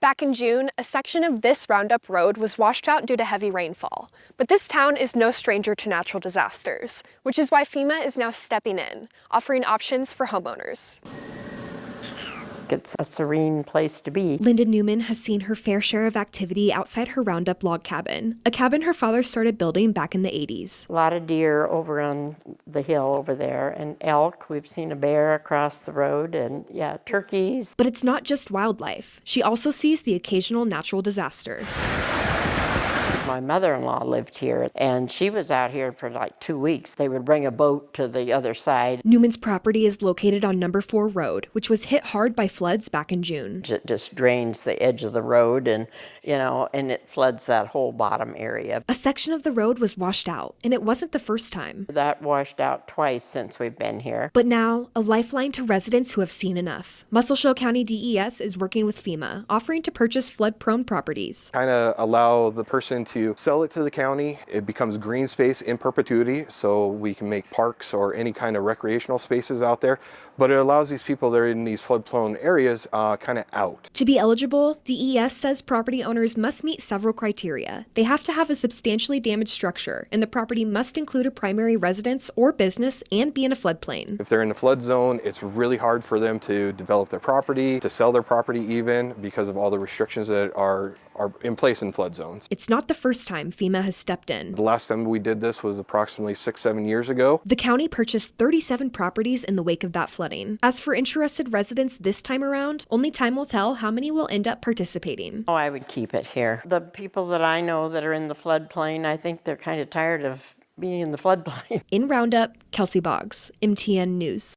Back in June, a section of this Roundup road was washed out due to heavy rainfall. But this town is no stranger to natural disasters, which is why FEMA is now stepping in, offering options for homeowners. It's a serene place to be. Linda Newman has seen her fair share of activity outside her Roundup log cabin, a cabin her father started building back in the 80s. A lot of deer over on the hill over there, and elk. We've seen a bear across the road, and yeah, turkeys. But it's not just wildlife. She also sees the occasional natural disaster. My mother-in-law lived here, and she was out here for like 2 weeks. They would bring a boat to the other side. Newman's property is located on number 4 road, which was hit hard by floods back in June. It just drains the edge of the road, and and it floods that whole bottom area. A section of the road was washed out, and it wasn't the first time. That washed out twice since we've been here. But now, a lifeline to residents who have seen enough. Musselshell County DES is working with FEMA, offering to purchase flood-prone properties. Kind of allow the person to sell it to the county. It becomes green space in perpetuity, so we can make parks or any kind of recreational spaces out there. But it allows these people that are in these flood-prone areas kind of out. To be eligible, DES says property owners must meet several criteria. They have to have a substantially damaged structure, and the property must include a primary residence or business and be in a floodplain. If they're in a flood zone, it's really hard for them to develop their property, to sell their property even, because of all the restrictions that are in place in flood zones. It's not the first time FEMA has stepped in. The last time we did this was approximately 6-7 years ago. The county purchased 37 properties in the wake of that flooding. As for interested residents this time around, only time will tell how many will end up participating. Oh, I would keep it here. The people that I know that are in the floodplain, I think they're kind of tired of being in the floodplain. In Roundup, Kelsey Boggs, MTN News.